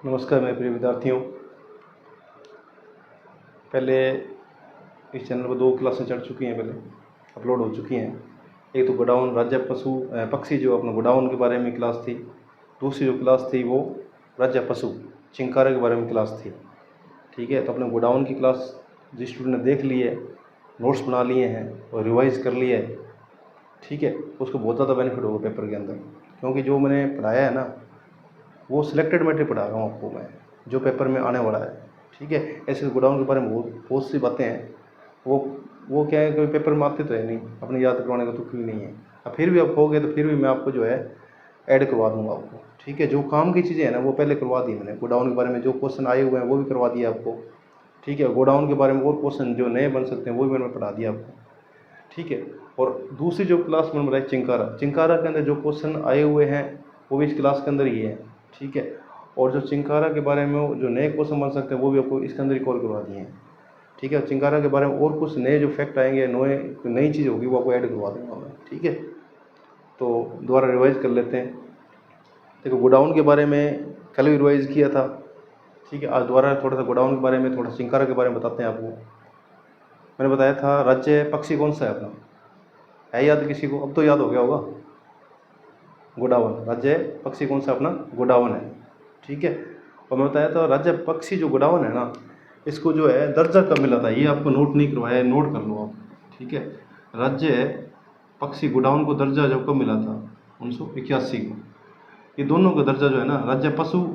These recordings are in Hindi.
नमस्कार मेरे प्रिय विद्यार्थियों। पहले इस चैनल पर 2 क्लासें चढ़ चुकी हैं, पहले अपलोड हो चुकी हैं। एक तो गोडाउन राज्य पक्षी जो अपना गोडाउन के बारे में क्लास थी। दूसरी जो क्लास थी वो राज्य पशु चिंकारा के बारे में क्लास थी। ठीक है, तो अपने गोडाउन की क्लास जिस स्टूडेंट ने देख ली है, नोट्स बना लिए हैं और रिवाइज़ कर लिया है, ठीक है, उसको बहुत ज़्यादा बेनिफिट होगा पेपर के अंदर। क्योंकि जो मैंने पढ़ाया है ना, वो सिलेक्टेड मैटर पढ़ा रहा हूँ आपको मैं, जो पेपर में आने वाला है। ठीक है, ऐसे गोडाउन के बारे में बहुत सी बातें हैं, वो क्या है कि पेपर में आते तो है नहीं, अपने याद करवाने का तो क्यों नहीं है। अब फिर भी आप कहोगे तो फिर भी मैं आपको जो है ऐड करवा दूँगा आपको। ठीक है, जो काम की चीज़ें हैं ना वो पहले करवा दी मैंने। गोडाउन के बारे में जो क्वेश्चन आए हुए हैं वो भी करवा दिया आपको। ठीक है, गोडाउन के बारे में और क्वेश्चन जो नए बन सकते हैं वो भी मैंने पढ़ा दिया आपको। ठीक है, और दूसरी जो क्लास मैंने बताई चिंकारा के अंदर जो क्वेश्चन आए हुए हैं वो भी इस क्लास के अंदर ही है। ठीक है, और जो चिंकारा के बारे में जो नए क्वेश्चन बन सकते हैं वो भी आपको इसके अंदर ही कॉल करवा दिए हैं। ठीक है, चिंकारा के बारे में और कुछ नए जो फैक्ट आएंगे, नई चीज़ होगी वो आपको ऐड करवा दूँगा मैं। ठीक है, तो दोबारा रिवाइज़ कर लेते हैं। देखो, गोडाउन के बारे में कल भी रिवाइज़ किया था। ठीक है, आज दोबारा थोड़ा सा गोडाउन के बारे में, थोड़ा चिंकारा के बारे में बताते हैं आपको। मैंने बताया था राज्य पक्षी कौन सा है अपना, है याद किसी को? अब तो याद हो गया होगा। गोडाउन, राज्य पक्षी कौन सा अपना? गोडाउन है। ठीक है, और मैं बताया था राज्य पक्षी जो गोडाउन है ना, इसको जो है दर्जा कब मिला था, ये आपको नोट नहीं करवाया है, नोट कर लो आप। ठीक है, राज्य पक्षी गोडाउन को दर्जा जब कब मिला था? 1981 को। ये दोनों का दर्जा जो है ना, राज्य पशु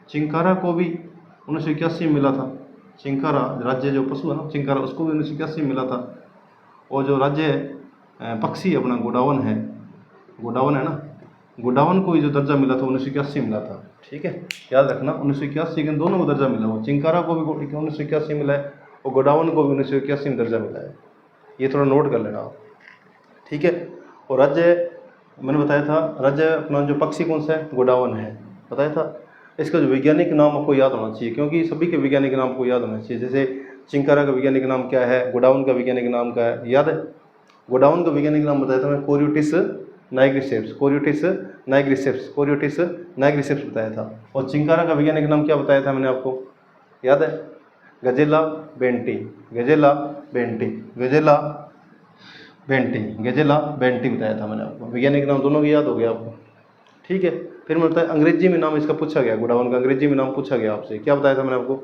चिंकारा को भी 1981 में मिला था। चिंकारा राज्य जो पशु है ना चिंकारा, उसको भी 1981 में मिला था। और जो राज्य पक्षी अपना गोडाउन है ना, गोडाउन को जो दर्जा मिला था 1981 मिला था। ठीक है, याद रखना 1981 के दोनों को दर्जा मिला हुआ। चिंकारा को भी 1981 मिला है और गोडाउन को भी 1981 में दर्जा मिला है। ये थोड़ा नोट कर लेना आप। ठीक है, और राज्य मैंने बताया था, राज्य अपना जो पक्षी कौन सा है? गोडाउन है, बताया था। इसका जो वैज्ञानिक नाम आपको याद होना चाहिए, क्योंकि सभी के वैज्ञानिक नाम आपको याद होना चाहिए। जैसे चिंकारा का वैज्ञानिक नाम क्या है, गोडाउन का वैज्ञानिक नाम क्या है, याद है? गोडाउन का वैज्ञानिक नाम बताया था मैं, कोरियोटिस नाइग्रिसेप्स बताया था। और चिंकारा का वैज्ञानिक नाम क्या बताया था मैंने आपको, याद है? गजेला बेंटी बताया था मैंने आपको। वैज्ञानिक नाम दोनों की याद हो गया आपको। ठीक है, फिर मैं बताया अंग्रेजी में नाम इसका पूछा गया, गोडाउन का अंग्रेजी में नाम पूछा गया आपसे। क्या बताया था मैंने आपको?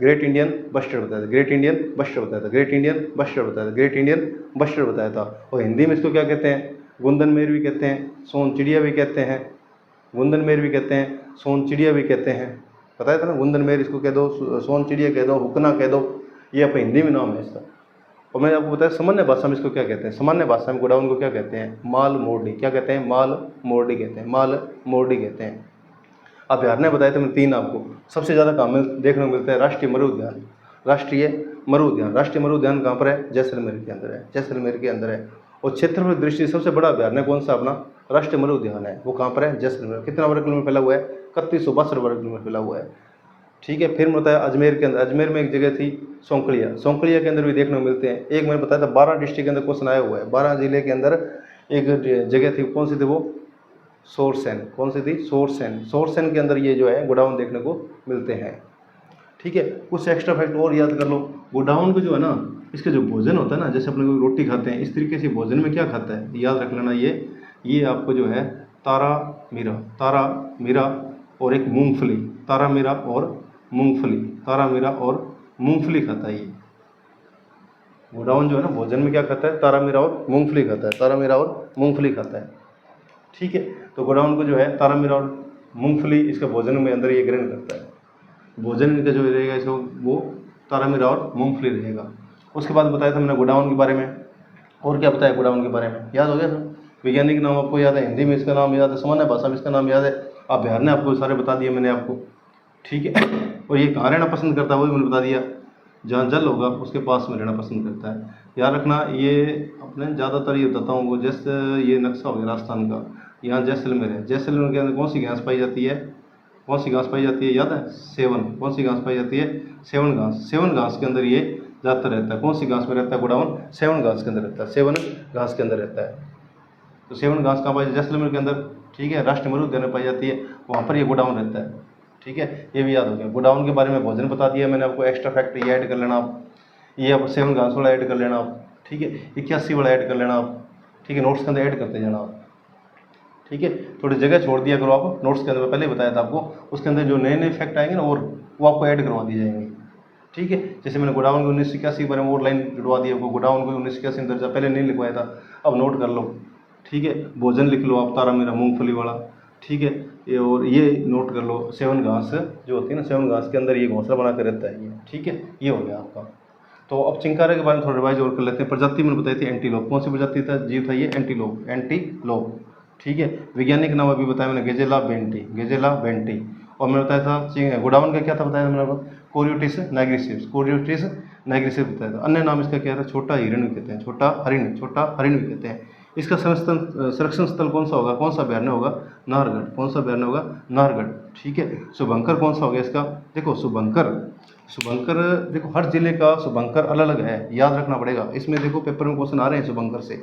ग्रेट इंडियन बस्टर्ड बताया था। और हिंदी में इसको क्या कहते हैं? गुंदन मेर भी कहते हैं, सोन चिड़िया भी कहते हैं, सोन चिड़िया भी कहते हैं। बताया था ना, गुंदन मेर इसको कह दो, सोन चिड़िया कह दो, हुकना कह दो, ये अपने हिंदी में नाम है इसका। और मैंने आपको बताया सामान्य भाषा में इसको क्या कहते हैं? सामान्य भाषा में गोडाउन को क्या कहते हैं? माल मोरडी। क्या कहते हैं? माल मोरडी कहते हैं। अभ्यारण्य बताए थे मैंने 3 आपको। सबसे ज़्यादा कहाँ में देखने को मिलता है? राष्ट्रीय मरु उद्यान कहाँ पर है? जैसलमेर के अंदर है। और क्षेत्रफल की दृष्टि से सबसे बड़ा अभ्यारण्य कौन सा अपना? राष्ट्रीय मरु उद्यान है। वो कहाँ पर है? जैसलमेर। कितना वर्ग किलोमीटर फैला हुआ है? 3162 वर्ग किलोमीटर फैला हुआ है। ठीक है, फिर बताया अजमेर के अंदर, अजमेर में एक जगह थी सौंकलिया के अंदर भी देखने को मिलते हैं। एक मैंने बताया था 12 डिस्ट्रिक्ट के अंदर क्वेश्चन आया हुआ है। 12 जिले के अंदर एक जगह थी, कौन सी थी वो? सोरसेन के अंदर ये जो है गोडाउन देखने को मिलते हैं। ठीक है, कुछ एक्स्ट्रा फैक्ट और याद कर लो। गोडाउन को जो है ना, इसका जो भोजन होता है ना, जैसे अपने कोई रोटी खाते हैं, इस तरीके से भोजन में क्या खाता है याद रख लेना। ये आपको जो है तारा मीरा और एक मूंगफली, तारा मीरा और मूंगफली खाता है। ये गोडाउन जो है ना भोजन में क्या खाता है? तारा मीरा और मूंगफली खाता है। ठीक है, तो गोडाउन को जो है तारा मीरा और मूंगफली इसका भोजन में अंदर ये ग्रहण करता है। भोजन इनका जो रहेगा इसको वो तारा मीरा और मूंगफली रहेगा। उसके बाद बताया था मैंने गोडाउन के बारे में। और क्या बताया गोडाउन के बारे में? याद हो गया था। वैज्ञानिक नाम आपको याद है, हिंदी में इसका नाम याद है, सामान्य भाषा में इसका नाम याद है। अभ्यारण्य आपको सारे बता दिए मैंने आपको। ठीक है, और ये कहाँ रहना पसंद करता है वो भी मैंने बता दिया। जहाँ जल होगा उसके पास में रहना पसंद करता है। याद रखना, ये अपने ज़्यादातर ये बताता हूँ वो, जैसे ये नक्शा हो गया राजस्थान का, यहाँ जैसलमेर है। जैसलमेर के अंदर कौन सी घास पाई जाती है? याद है? सेवन। कौन सी घास पाई जाती है? सेवन घास के अंदर ये जाता रहता है। कौन सी घास में रहता है गोडाउन? सेवन घास के अंदर रहता है। तो सेवन घास कहाँ पाई? जैसलमेर के अंदर। ठीक है, राष्ट्रीय मरु उद्यान में पाई जाती है, वहाँ पर ये गोडाउन रहता है। ठीक ठीक है, ये भी याद हो गया। गोडाउन के बारे में भोजन बता दिया मैंने आपको, एक्स्ट्रा फैक्ट ये ऐड कर लेना आप, ये आप 7 घास वाला ऐड कर लेना आप, ठीक है, 81 वाला ऐड कर लेना आप, ठीक है, नोट्स के अंदर ऐड करते जाना आप, ठीक है। थोड़ी जगह छोड़ दिया करो आप नोट्स के अंदर, मैं पहले बताया था आपको, उसके अंदर जो नए नए फैक्ट आएंगे ना और वो आपको ऐड करवा दिए जाएंगे, ठीक है। जैसे मैंने गोडाउन के 1981 के बारे में और लाइन जुड़वा दी आपको, गोडाउन को 1981 में दर्जा पहले नहीं लिखवाया था, अब नोट कर लो, ठीक है। भोजन लिख लो आप, तारा मेरा मूंगफली वाला, ठीक है, ये और ये नोट कर लो, 7 घास जो होती है ना, 7 घास के अंदर ये घोंसला बना कर रहता है ये, ठीक है, ये हो गया आपका। तो अब चिंकारा के बारे में थोड़ा रिवाइज और कर लेते हैं। प्रजाति मैंने बताई थी एंटीलोप, कौन सी प्रजाति था जीव था ये, एंटीलोप, एंटीलोप, ठीक है। वैज्ञानिक नाम अभी बताया मैंने, गेजेला बेंटी, गेजेला बेंटी। और मैंने बताया था गोडाउन का क्या था बताया था मैंने आपको, कोरियोटिस नाइग्रिसिव्स, कोरियोटिस नाइग्रिसिव्स बताया था। अन्य नाम इसका क्या था, छोटा हिरण भी कहते हैं, छोटा हरिण, छोटा हरिण भी कहते हैं। इसका संरक्षण स्थल कौन सा होगा, कौन सा अभ्यारण्य होगा, नाहरगढ़, कौन सा अभ्यारण्य होगा, नाहरगढ़, ठीक है। शुभंकर कौन सा हो गया इसका, देखो शुभंकर, शुभंकर देखो हर जिले का शुभंकर अलग अलग है, याद रखना पड़ेगा। इसमें देखो पेपर में क्वेश्चन आ रहे हैं शुभंकर से,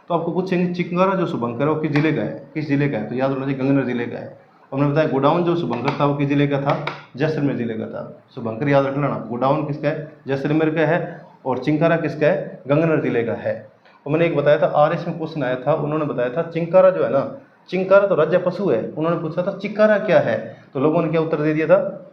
तो आपको पूछेंगे चिंकारा जो शुभंकर है वो किस जिले का है, किस जिले का है, तो याद रखना चाहिए गंगानगर जिले का है। और मैंने बताया गोडाउन जो शुभंकर था वो किस जिले का था, जैसलमेर जिले का था। शुभंकर याद रखना ना, गोडाउन किसका है, जैसलमेर का है, और चिंकारा किसका है, गंगानगर जिले का है। और मैंने एक बताया था आरएस में क्वेश्चन आया था, उन्होंने बताया था चिंकारा जो है ना, चिंकारा तो राज्य पशु है, उन्होंने पूछा था चिंकारा क्या है, तो लोगों ने क्या उत्तर दे दिया था,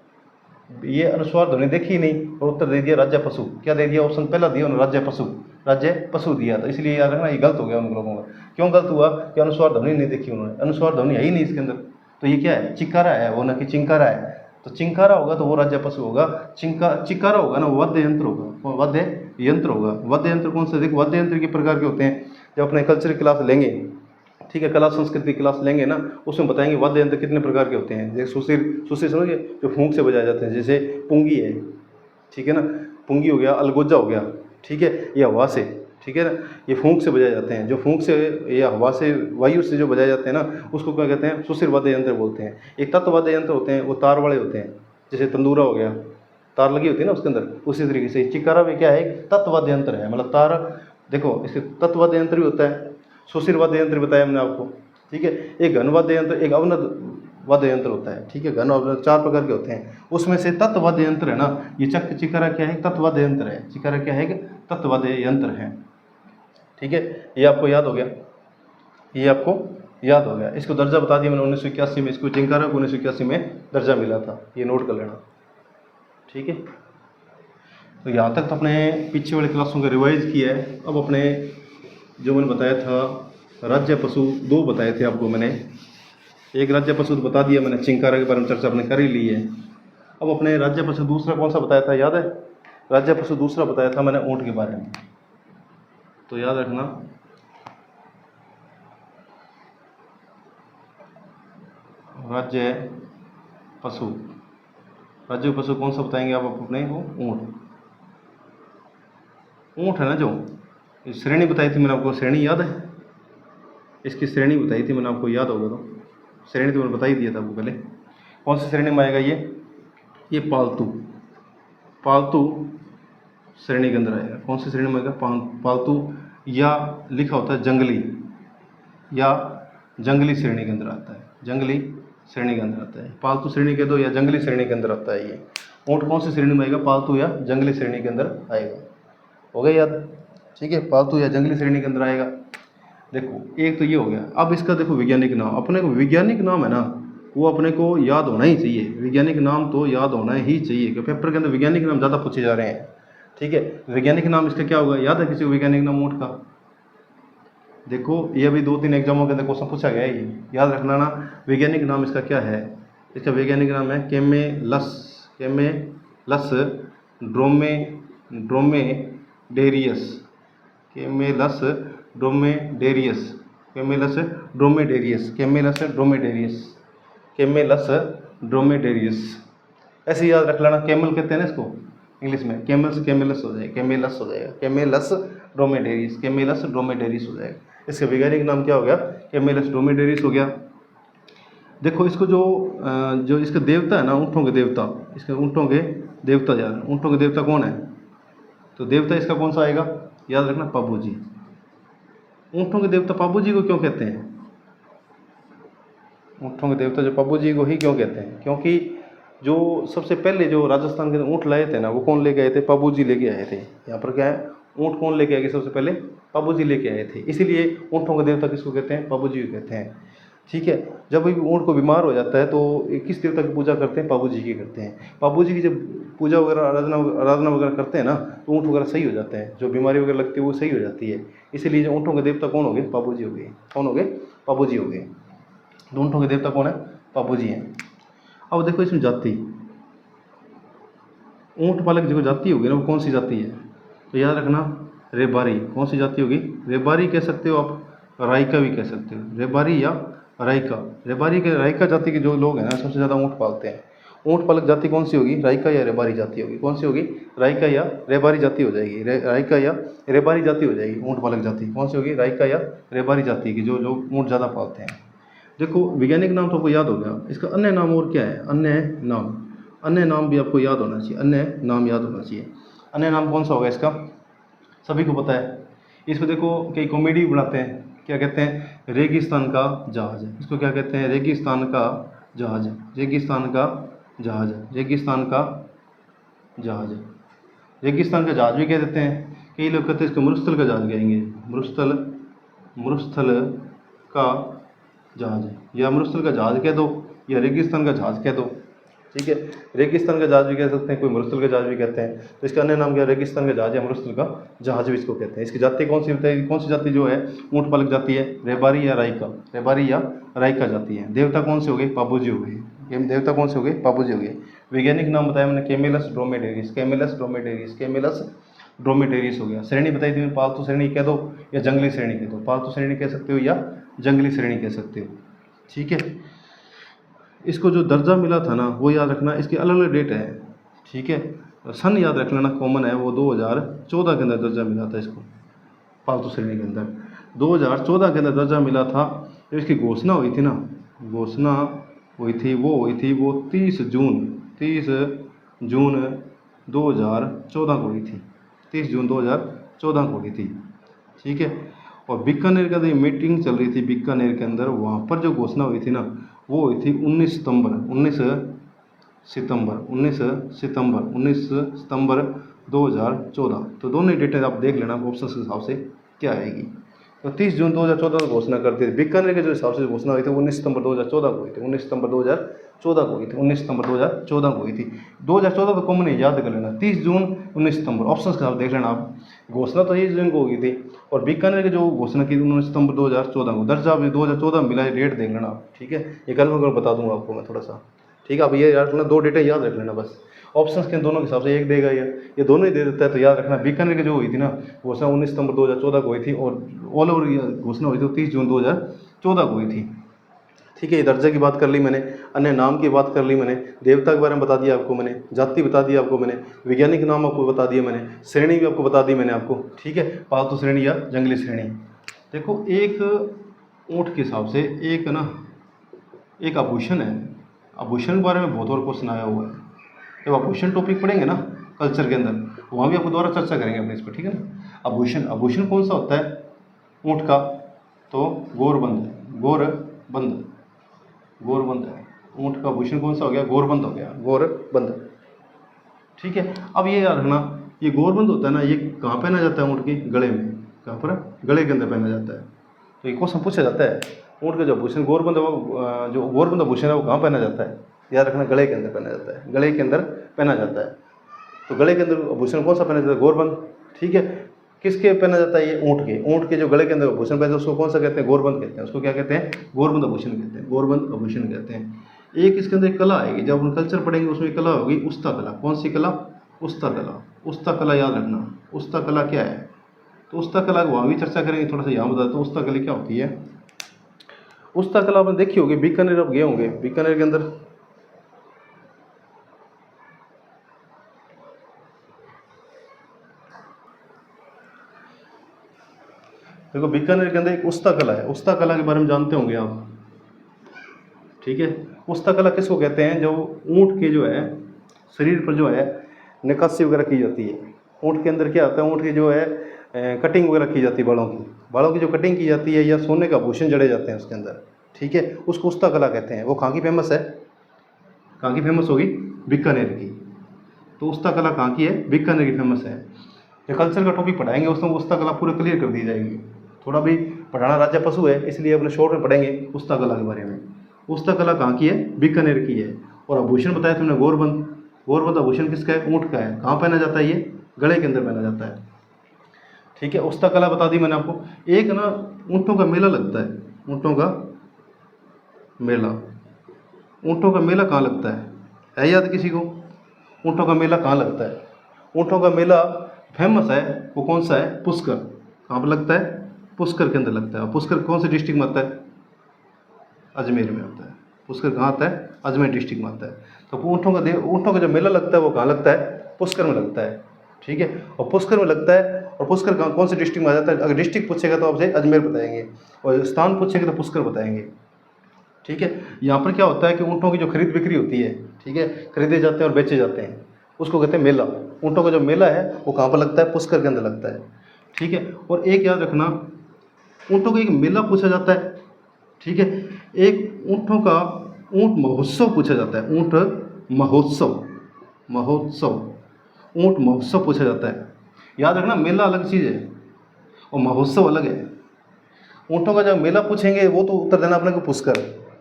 ये अनुस्वार ध्वनि देखी नहीं और उत्तर दे दिया राज्य पशु। क्या दे दिया, ऑप्शन पहला दिया उन्होंने राज्य पशु, राज्य पशु दिया था, इसलिए याद रखना ये गलत हो गया उन लोगों का। क्यों गलत हुआ, कि अनुस्वार ध्वनि नहीं देखी उन्होंने, अनुस्वार ध्वनि है ही नहीं इसके अंदर, तो ये क्या है, चिकारा है वो, ना कि चिंकारा है। तो चिंकारा होगा तो वो राज्य पशु होगा, चिकारा होगा ना वो वाद्य यंत्र होगा, वाद्य यंत्र होगा। वाद्य यंत्र कौन सा, देखो वाद्य यंत्र के प्रकार के होते हैं, जब अपने कल्चर क्लास लेंगे, ठीक है, कला संस्कृति क्लास लेंगे ना, उसमें बताएंगे वाद्य यंत्र कितने प्रकार के होते हैं। जैसे सुशीर समझिए, जो फूंक से बजाए जाते हैं, जैसे पुंगी है, ठीक है ना, पुंगी हो गया, अलगोजा हो गया, ठीक है, ये हवा से, ठीक है ना, ये फूंक से बजाए जाते हैं। जो फूंक से या हवा से, वायु से जो बजाए जाते हैं ना, उसको क्या कहते हैं, सुशीर वाद्य यंत्र बोलते हैं। एक तत्व वाद्य यंत्र होते हैं, वो तार वाले होते हैं, जैसे तंदूरा हो गया, तार लगी होती है ना उसके अंदर, उसी तरीके से चिकारा भी क्या है, एक तत्व वाद्य यंत्र है, मतलब तार, देखो इसके तत्व वाद्य यंत्र भी होता है, सुशीर वाद्य यंत्र बताया हमने आपको, ठीक है। एक घन वाद्य यंत्र, एक अवनद वाद्य यंत्र होता है, ठीक है, घन और 4 प्रकार के होते हैं। उसमें से तत्व वाद्य यंत्र है ना, ये चिकारा क्या है, तत्व वाद्य यंत्र है, चिकारा क्या है, तत्व वाद्य यंत्र है, ठीक है। ये आपको याद हो गया, ये आपको याद हो गया। इसको दर्जा बता दिया मैंने 1981 में, इसको चिंकारा को 1981 में दर्जा मिला था, ये नोट कर लेना, ठीक है। तो यहाँ तक तो अपने पीछे वाले क्लासों का रिवाइज किया है। अब अपने जो मैंने बताया था राज्य पशु 2 बताए थे आपको मैंने, एक राज्य पशु बता दिया मैंने, चिंकारा के बारे में चर्चा अपने कर ही ली है। अब अपने राज्य पशु दूसरा कौन सा बताया था, याद है, राज्य पशु दूसरा बताया था मैंने ऊँट के बारे में, तो याद रखना, राज्य पशु, राज्य पशु कौन सा बताएंगे आप अपने, वो ऊँट, ऊँट है ना, जो श्रेणी बताई थी मैंने आपको, श्रेणी याद है, इसकी श्रेणी बताई थी मैंने आपको, याद होगा तो, श्रेणी तो मैंने बता ही दिया था आपको पहले। कौन सी श्रेणी में आएगा ये पालतू, पालतू श्रेणी के अंदर आएगा। कौन सी श्रेणी में आएगा, पालतू, या लिखा होता है जंगली, या जंगली श्रेणी के अंदर आता है, जंगली श्रेणी के अंदर आता है। पालतू श्रेणी के दो या जंगली श्रेणी के अंदर आता है ये। ऊँट कौन सी श्रेणी में आएगा, पालतू या जंगली श्रेणी के अंदर आएगा, हो गया याद, ठीक है, पालतू या जंगली श्रेणी के अंदर आएगा। देखो एक तो ये हो गया। अब इसका देखो वैज्ञानिक नाम, अपने को वैज्ञानिक नाम है ना, वो अपने को याद होना ही चाहिए, वैज्ञानिक नाम तो याद होना ही चाहिए, क्योंकि पेपर के अंदर वैज्ञानिक नाम ज़्यादा पूछे जा रहे हैं, ठीक है। वैज्ञानिक नाम इसका क्या होगा, याद है किसी को वैज्ञानिक नाम ऊँट का, देखो ये अभी 2-3 एग्जामों के अंदर क्वेश्चन पूछा गया है, ये याद रखना ना। वैज्ञानिक नाम इसका क्या है, इसका वैज्ञानिक नाम है Camelus, Camelus dromedarius, Camelus dromedarius, Camelus dromedarius, Camelus dromedarius, Camelus dromedarius, ऐसे याद रख लेना। कैमल कहते हैं ना इसको इंग्लिश में, कैमल्स कैमेलस हो जाएगा, कैमेलस हो जाएगा, कैमेलस ड्रोमेडेरियस, कैमेलस ड्रोमेडेरियस हो जाएगा। इसका वैज्ञानिक नाम क्या हो गया, कैमेलस ड्रोमेडेरियस हो गया। देखो इसको जो इसका देवता है ना, ऊँटों के देवता, इसके ऊँटों के देवता, यार ऊँटों के देवता कौन है, तो देवता इसका कौन सा आएगा, याद रखना पाबू जी। ऊँटों के देवता पाबू जी को क्यों कहते हैं, ऊँटों के देवता जो पाबू जी को ही क्यों कहते हैं, क्योंकि जो सबसे पहले जो राजस्थान के ऊँट लाए थे ना, वो कौन लेके आए थे? पाबू जी लेके आए थे। यहाँ पर क्या है, ऊँट कौन लेके आए सबसे पहले? पाबू जी लेके आए थे। इसीलिए ऊँटों का देवता किसको कहते हैं? पाबू जी को कहते हैं। ठीक है। जब भी ऊँट को बीमार हो जाता है तो किस देवता की पूजा करते हैं? पाबू जी की करते हैं। पाबू जी की जब पूजा वगैरह आराधना वगैरह करते हैं ना, तो ऊँट वगैरह सही हो जाते हैं, जो बीमारी वगैरह लगती है वो सही हो जाती है। इसीलिए जो ऊँटों के देवता कौन हो गए? पाबू जी हो गए। कौन हो गए? पाबू जी हो गए। तो ऊँटों के देवता कौन है? पाबू जी हैं। अब देखो इसमें जाति, ऊँट पालक जो जाति होगी ना, वो कौन सी जाति है? तो याद रखना, रेबारी। कौन सी जाति होगी? रेबारी कह सकते हो आप, रायका भी कह सकते हो। रेबारी या रायका। रेबारी के रायका जाति के जो लोग हैं ना, सबसे ज़्यादा ऊँट पालते हैं। ऊँट पालक जाति कौन सी होगी? रायका या रेबारी जाति होगी। कौन सी होगी? रायका या रेबारी जाति हो जाएगी। रायका या रेबारी जाति हो जाएगी ऊँट पालक जाति। कौन सी होगी? रायका या रेबारी जाति की जो लोग ऊँट ज़्यादा पालते हैं। देखो वैज्ञानिक नाम तो आपको याद हो गया, इसका अन्य नाम और क्या है? अन्य नाम। अन्य नाम भी आपको याद होना चाहिए, अन्य नाम याद होना चाहिए। अन्य नाम कौन सा होगा इसका? सभी को पता है। इसमें देखो कई कॉमेडी बनाते हैं, क्या कहते हैं? रेगिस्तान का जहाज। इसको क्या कहते हैं? रेगिस्तान का जहाज। रेगिस्तान का जहाज। रेगिस्तान का जहाज। रेगिस्तान का जहाज भी कह देते हैं। कई लोग कहते हैं इसको मरुस्थल का जहाज कहेंगे। मरुस्थल का जहाज, या मरुस्थल का जहाज कह दो, या रेगिस्तान का जहाज कह दो। ठीक है। रेगिस्तान का जहाज भी कह सकते हैं, कोई मरुस्थल का जहाज भी कहते हैं। तो इसका अन्य नाम क्या? रेगिस्तान का जहाज या मरुस्थल का जहाज भी इसको कहते हैं। इसकी जाति कौन सी बताइए? कौन सी जाति जो है ऊँट पालक जाति है? रेबारी या रायका। रेबारी या रायका जाति है। देवता कौन से हो गए? पाबू जी हो गए। ये देवता कौन से हो गए? पाबू जी हो गए। वैज्ञानिक नाम बताया मैंने, कैमेलस ड्रोमेडेरिस। कैमेलस ड्रोमेडेरिस। कैमेलस ड्रोमेडेरिस हो गया। श्रेणी बताई थी, पालतू श्रेणी कह दो या जंगली श्रेणी कह दो। पालतू श्रेणी कह सकते हो या जंगली श्रेणी कह सकते हो। ठीक है। इसको जो दर्जा मिला था ना, वो याद रखना, इसकी अलग अलग डेट है। ठीक है। सन याद रख लेना, कॉमन है वो। 2014 के अंदर दर्जा मिला था इसको, पालतू श्रेणी के अंदर 2014 के अंदर दर्जा मिला था। जब इसकी घोषणा हुई थी ना, घोषणा हुई थी वो 30 जून 2014 को हुई थी। 30 जून 2014 को हुई थी। ठीक है। और बीकानेर के अंदर मीटिंग चल रही थी, बीकानेर के अंदर, वहाँ पर जो घोषणा हुई थी ना, वो हुई थी 19 सितंबर 2014। तो दोनों डेटें आप देख लेना ऑप्शन के हिसाब से क्या आएगी। तो 30 जून 2014 को घोषणा करते थे। बीकानेर के जो हिसाब से घोषणा हुई थी 19 सितंबर 2014 को हुई थी। 19 सितंबर 2014 को हुई थी। 19 सितंबर 2014 को हुई थी। 2014 तो कॉमन है, याद कर लेना। 30 जून 19 सितंबर ऑप्शन के हिसाब देख लेना आप। घोषणा तो 30 जून को हुई थी, और बीकानेर की जो घोषणा की 19 सितंबर 2014 को। दर्जा भी 2014 मिला है, डेट देख लेना आप। ठीक है। ये कल मैं बता दूंगा आपको मैं थोड़ा सा। ठीक है। अब ये याद रखना, दो डेटें याद रख लेना बस। ऑप्शंस के दोनों के हिसाब से एक देगा, ये दोनों ही दे देता है, तो याद रखना। बीकानेर की जो हुई थी ना घोषणा 19 सितंबर 2014 को हुई थी, और ऑल ओवर घोषणा हुई थी 30 जून 2014 को हुई थी। ठीक है। ये दर्जे की बात कर ली मैंने, अन्य नाम की बात कर ली मैंने, देवता के बारे में बता दिया आपको मैंने, जाति बता दी आपको मैंने, वैज्ञानिक नाम आपको बता दिया मैंने, श्रेणी भी आपको बता दी मैंने आपको। ठीक है। पालतू श्रेणी या जंगली श्रेणी। देखो एक ऊँट के हिसाब से एक आभूषण है। आभूषण के बारे में बहुत और क्वेश्चन आया हुआ है। जब आभूषण टॉपिक पढ़ेंगे ना कल्चर के अंदर, वहाँ भी आपको दोबारा चर्चा करेंगे अपने इस पर। ठीक है ना। आभूषण कौन सा होता है ऊँट का? तो गोरबंद है। ऊँट का आभूषण कौन सा हो गया? गोरबंद हो गया, गोरबंद। ठीक है। अब ये याद रखना, ये गोरबंद होता है ना, ये कहाँ पहना जाता है ऊँट के? गले में। कहाँ पर? गले के अंदर पहना जाता है। तो ये क्वेश्चन पूछा जाता है, ऊँट का जो आभूषण गोरबंद जो गोरबंद आभूषण है वो कहाँ पहना जाता है? याद रखना, गले के अंदर पहना जाता है। गले के अंदर पहना जाता है। तो गले के अंदर आभूषण कौन सा पहना जाता है? गोरबंद। ठीक है। किसके पहना जाता है? ये ऊँट के जो गले के अंदर आभूषण पहनते हैं उसको कौन सा कहते हैं? गोरबंद कहते हैं। उसको क्या कहते हैं? गोरबंद आभूषण कहते हैं। गोरबंद आभूषण कहते हैं। एक इसके अंदर एक कला आएगी, जब हम कल्चर पढ़ेंगे उसमें कला होगी उस्ता कला। कौन सी कला? उस्ता कला। उस्ता कला याद रखना। उस्ता कला क्या है? तो उस्ता कला वहाँ भी चर्चा करेंगे, थोड़ा सा यहाँ बता दो उस्ता कला क्या होती है। उस्ता कला आपने देखी होगी, बीकानेर आप गए होंगे, बीकानेर के अंदर देखो, बीकानेर के अंदर एक उस्ता कला है। उस्ता कला के बारे में जानते होंगे आप। ठीक है। उस्ता कला किसको कहते हैं? जो ऊँट के जो है शरीर पर जो है नक्काशी वगैरह की जाती है। ऊँट के अंदर क्या होता है? ऊँट की जो है कटिंग वगैरह की जाती है, बालों की जो कटिंग की जाती है, या सोने का आभूषण जड़े जाते हैं उसके अंदर। ठीक है। उसको उस्ता कला कहते हैं। वो कहाँ की फेमस है? कहाँ की फेमस होगी? बीकानेर की। तो उस्ता कला कहाँ की है? बीकानेर की फेमस है। जो कल्चर का टॉपिक पढ़ाएंगे उसमें उस्ता कला पूरा क्लियर कर दी जाएगी। थोड़ा भी पढ़ाना राज्य पशु है, इसलिए अपने शॉर्ट में पढ़ेंगे उस्ता कला के बारे में। उस्ता कला कहाँ की है? बीकानेर की है। और आभूषण बताया तुमने गौरबंद। गौरबंद आभूषण किसका है? ऊँट का है। कहाँ पहना जाता है? ये गले के अंदर पहना जाता है। ठीक है, उस्ता कला बता दी मैंने आपको। एक ना ऊँटों का मेला लगता है, ऊँटों का मेला। ऊँटों का मेला कहाँ लगता है याद किसी को? ऊँटों का मेला कहाँ लगता है? ऊँटों का मेला फेमस है, वो कौन सा है? पुष्कर। कहाँ पर लगता है? पुष्कर के अंदर लगता है। पुष्कर कौन से डिस्ट्रिक्ट में आता है? अजमेर में आता है। पुष्कर कहाँ आता है? अजमेर डिस्ट्रिक्ट में आता है। तो ऊँटों का जो मेला लगता है वो कहाँ लगता है? पुष्कर में लगता है। ठीक है, और पुष्कर में लगता है। और पुष्कर कौन से डिस्ट्रिक्ट में आ जाता है? अगर डिस्ट्रिक्ट पूछेगा तो आपसे अजमेर बताएंगे, और स्थान पूछेंगे तो पुष्कर बताएंगे। ठीक है, यहाँ पर क्या होता है कि ऊँटों की जो खरीद बिक्री होती है, ठीक है, खरीदे जाते हैं और बेचे जाते हैं, उसको कहते हैं मेला। ऊँटों का जो मेला है वो कहाँ पर लगता है? पुष्कर के अंदर लगता है। ठीक है, और एक याद रखना, ऊँटों का एक मेला पूछा जाता है। ठीक है, एक ऊँटों का ऊँट महोत्सव पूछा जाता है। ऊँट महोत्सव, ऊँट महोत्सव पूछा जाता है। याद रखना, मेला अलग चीज़ है और महोत्सव अलग है। ऊँटों का जब मेला पूछेंगे वो तो उत्तर देना अपने को पुष्कर।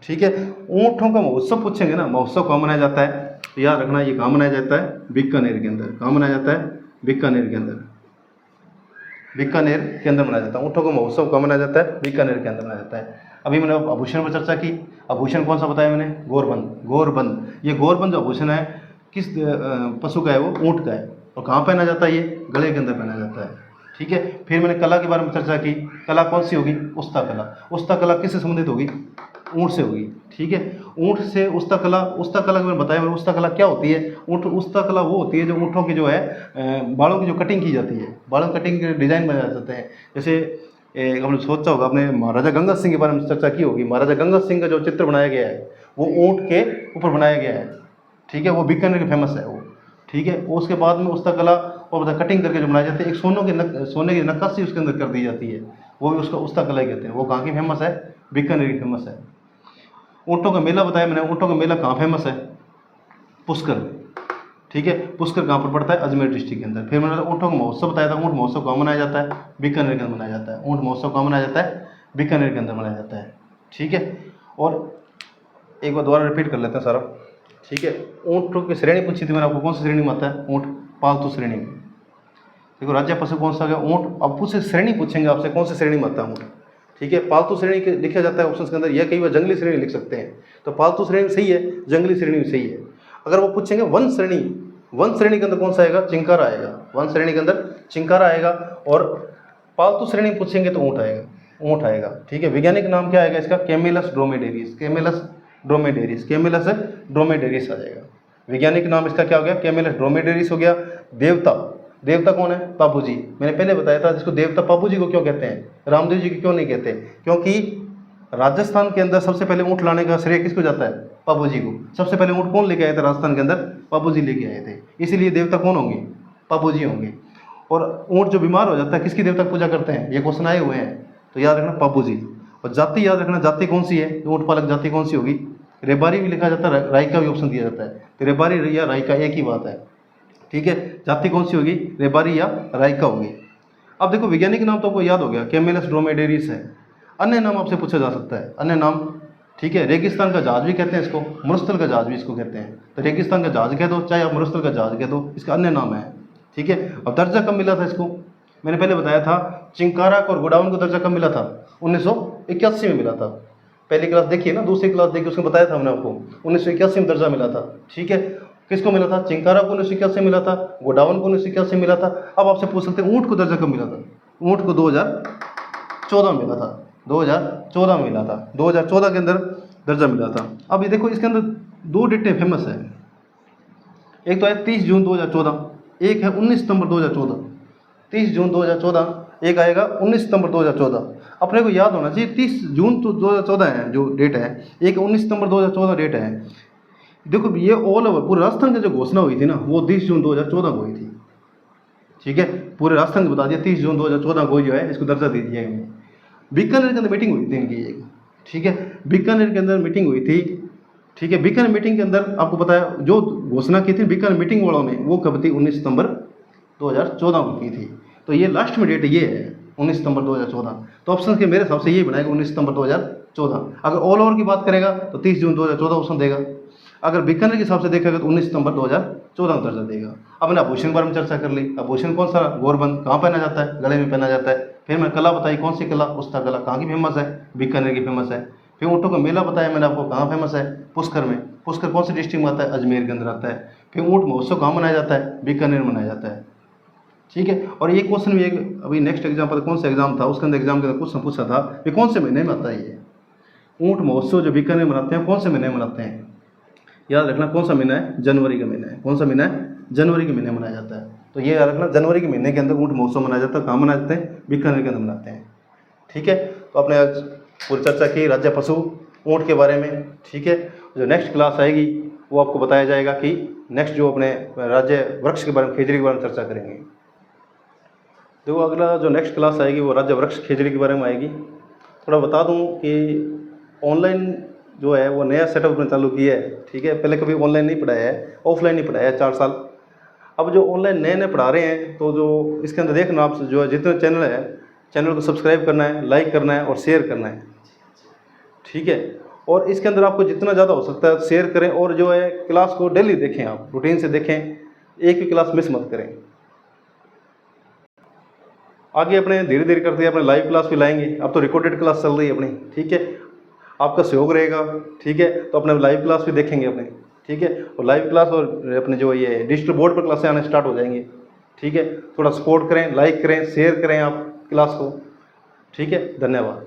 ठीक है, ऊँटों का महोत्सव पूछेंगे ना, महोत्सव कहाँ मनाया जाता है? तो याद रखना, ये कहाँ मनाया जाता है? बीकानेर के अंदर। कहाँ मनाया जाता है? बीकानेर के अंदर। बीकानेर के अंदर मनाया जाता है। ऊँटों का महोत्सव कहाँ मनाया जाता है? बीकानेर के अंदर मनाया जाता है। अभी मैंने आभूषण पर चर्चा की। आभूषण कौन सा बताया मैंने? गौरबंद। गौरबंद, ये गौरबंद जो आभूषण है किस पशु का है? वो ऊँट का है। और कहाँ पहना जाता है? ये गले के अंदर पहना जाता है। ठीक है, फिर मैंने कला के बारे में चर्चा की। कला कौन सी होगी? उस्ता कला। उस्ता कला किससे संबंधित होगी? ऊँट से होगी। ठीक है, ऊँट से उस्ता कला। उस्ता कला के मैंने बताया, मैंने उस्ता कला क्या होती है? उस्ता कला वो होती है जो ऊँटों की जो है बालों की जो कटिंग की जाती है, बालों की कटिंग के डिज़ाइन बनाए जाते हैं। जैसे हमने सोचा होगा, आपने महाराजा गंगा सिंह के बारे में चर्चा की होगी। महाराजा गंगा सिंह का जो चित्र बनाया गया है वो ऊँट के ऊपर बनाया गया है। ठीक है, वो बीकानेर के फेमस है वो। ठीक है, उसके बाद में उस्ता कला और बता कटिंग करके जो बनाए जाते हैं, एक सोने की नक्काशी उसके अंदर कर दी जाती है, वो भी उसका उस्ता कला ही कहते हैं। वो कहाँ की फेमस है? बीकानेर की फेमस है। ऊँटों का मेला बताया मैंने। ऊँटों का मेला कहाँ फेमस है? पुष्कर। ठीक है, पुष्कर कहाँ पर पड़ता है? अजमेर डिस्ट्रिक्ट के अंदर। फिर मैंने ऊँटों का महोत्सव बताया था। ऊँट महोत्सव कहाँ मनाया जाता है? बीकानेर के अंदर मनाया जाता है। ऊँट महोत्सव कहाँ मनाया जाता है? बीकानेर के अंदर मनाया जाता है। ठीक है, और एक बार दोबारा रिपीट कर लेते हैं सारा। ठीक है, ऊँटों की श्रेणी पूछी थी मैंने आपको, कौन सी श्रेणी में आता है? ऊँट पालतू श्रेणी में। देखो, राज्य पशु कौन सा गया? ऊँट। अब पूछे श्रेणी पूछेंगे आपसे, कौन सी श्रेणी में आता है ऊँट? ठीक है, पालतू श्रेणी के लिखा जाता है ऑप्शन के अंदर, या कई बार जंगली श्रेणी लिख सकते हैं। तो पालतू श्रेणी सही है, जंगली श्रेणी भी सही है। अगर वो पूछेंगे वन श्रेणी, वन श्रेणी के अंदर कौन सा आएगा? चिंकारा आएगा। वन श्रेणी के अंदर चिंकारा आएगा। और पालतू श्रेणी पूछेंगे तो ऊँट आएगा, ऊँट आएगा। ठीक है, वैज्ञानिक नाम क्या आएगा इसका? कैमेलस ड्रोमेडेरिस। कैमेलस ड्रोमेडेरिस, कैमेलस ड्रोमेडेरिस आ जाएगा। वैज्ञानिक नाम इसका क्या हो गया? कैमेलस ड्रोमेडेरिस हो गया। देवता, देवता कौन है? पापू जी। मैंने पहले बताया था, जिसको देवता पापू जी को क्यों कहते हैं, रामदेव जी को क्यों नहीं कहते? क्योंकि राजस्थान के अंदर सबसे पहले ऊँट लाने का श्रेय किसको जाता है? पापू जी को। सबसे पहले ऊँट कौन लेके आए थे राजस्थान के अंदर? पापू जी लेके आए थे। इसीलिए देवता कौन होंगे? पापू जी होंगे। और ऊँट जो बीमार हो जाता है, किसकी देवता पूजा करते हैं? ये क्वेश्चन आए हुए हैं, तो याद रखना पापू जी। और जाति याद रखना, जाति कौन सी है? ऊँट पालक जाति कौन सी होगी? रेबारी भी लिखा जाता है, राई का भी ऑप्शन दिया जाता है। तो रेबारी या राई का एक ही बात है। ठीक है, जाति कौन सी होगी? रेबारी या राइका होगी। अब देखो, वैज्ञानिक नाम तो आपको याद हो गया, कैमेलस ड्रोमेडेरिस है। अन्य नाम आपसे पूछा जा सकता है, अन्य नाम। ठीक है, रेगिस्तान का जहाज भी कहते हैं इसको, मरुस्थल का जहाज भी इसको कहते हैं। तो रेगिस्तान का जहाज कह दो, चाहे आप मरुस्थल का जहाज कह दो, इसका अन्य नाम है। ठीक है, अब दर्जा कब मिला था इसको? मैंने पहले बताया था, चिंकारा और गोडाउन को दर्जा कब मिला था? 1981 में मिला था। पहली क्लास देखिए ना, दूसरी क्लास देखिए, उसमें बताया था हमने आपको 1981 में दर्जा मिला था। ठीक है, किसको मिला था? चिंकारा को 1981 मिला था, गोडाउन को 1981 मिला था। अब आपसे पूछ सकते हैं ऊँट को दर्जा कब मिला था? ऊँट को 2014 में मिला था। 2014 में मिला था, 2014 के अंदर दर्जा मिला था। अब ये देखो, इसके अंदर दो डेटें फेमस है। एक तो है 30 जून 2014, एक है 19 सितंबर 2014। 30 जून 2014, एक आएगा 19 सितंबर 2014। अपने को याद होना चाहिए, 30 जून तो 2014 है जो डेट है, एक 19 सितंबर 2014 डेट है। देखो, ये ऑल ओवर पूरे राजस्थान की जो घोषणा हुई थी ना, वो 30 जून 2014 को हुई थी। ठीक है, पूरे राजस्थान को बता दिया 30 जून 2014 को जो है इसको दर्जा दे दिया गया। बीकानेर के अंदर मीटिंग हुई थी इनकी एक। ठीक है, बीकानेर के अंदर मीटिंग हुई थी ठीक है। बीकानेर मीटिंग के अंदर आपको पता है जो घोषणा की थी बीकानेर मीटिंग वालों ने, वो कब थी? 19 सितंबर 2014 को की थी। तो ये लास्ट में डेट ये है 19 सितंबर 2014। तो ऑप्शन के मेरे हिसाब से ये बनाएगा 19 सितंबर 2014। अगर ऑल ओवर की बात करेगा तो 30 जून 2014 ऑप्शन देगा। अगर बीकानेर के हिसाब से देखेगा तो 19 सितंबर 2014 का दर्जा देगा। अब मैंने आभूषण के बारे में चर्चा कर ली। आभूषण कौन सा? गौरबंद। कहाँ पहना जाता है? गले में पहना जाता है। फिर मैं कला बताई, कौन सी कला? उस्ता कला। कहाँ की फेमस है? बीकानेर की फेमस है। फिर ऊँटों का मेला बताया मैंने आपको, कहाँ फेमस है? पुष्कर में। पुष्कर कौन सी डिस्ट्रिक्ट में आता है? अजमेर के अंदर आता है। फिर ऊँट महोत्सव कहाँ मनाया जाता है? बीकानेर में मनाया जाता है। ठीक है। और ये क्वेश्चन भी एक अभी नेक्स्ट एग्जाम्पल कौन सा एग्जाम था, उसके अंदर एग्जाम के अंदर क्वेश्चन पूछा था कि कौन से महीने में आता है ये ऊँट महोत्सव जो बीकानेर मनाते हैं, कौन से महीने में मनाते हैं? याद रखना कौन सा महीना है? जनवरी का महीना है। कौन सा महीना है? जनवरी के महीने में मनाया जाता है। तो ये याद रखना, जनवरी के महीने के अंदर ऊँट महोत्सव मनाया जाता है। कहाँ मनाए जाते हैं? बीकानेर के अंदर मनाते हैं। ठीक है। तो आपने आज पूरी चर्चा की राज्य पशु ऊँट के बारे में। ठीक है। जो नेक्स्ट क्लास आएगी वो आपको बताया जाएगा कि नेक्स्ट जो अपने राज्य वृक्ष के बारे में, खेजड़ी के बारे में चर्चा करेंगे। देखो अगला जो नेक्स्ट क्लास आएगी वो राज्य वृक्ष खेजड़ी के बारे में आएगी। थोड़ा बता दूं कि ऑनलाइन जो है वो नया सेटअप में चालू किया है। ठीक है। पहले कभी ऑनलाइन नहीं पढ़ाया है, ऑफलाइन ही पढ़ाया है 4 साल। अब जो ऑनलाइन नए नए पढ़ा रहे हैं तो जो इसके अंदर देखना आप जो है जितने चैनल है, चैनल को सब्सक्राइब करना है, लाइक करना है और शेयर करना है। ठीक है। और इसके अंदर आपको जितना ज़्यादा हो सकता है शेयर करें और जो है क्लास को डेली देखें, आप रूटीन से देखें, एक भी क्लास मिस मत करें। आगे अपने धीरे धीरे करते अपने लाइव क्लास भी लाएंगे। अब तो रिकॉर्डेड क्लास चल रही है अपनी। ठीक है। आपका सहयोग रहेगा। ठीक है। तो अपने लाइव क्लास भी देखेंगे अपने। ठीक है। और लाइव क्लास और अपने जो ये डिजिटल बोर्ड पर क्लासें आने स्टार्ट हो जाएंगी। ठीक है। थोड़ा सपोर्ट करें, लाइक करें, शेयर करें आप क्लास को। ठीक है। धन्यवाद।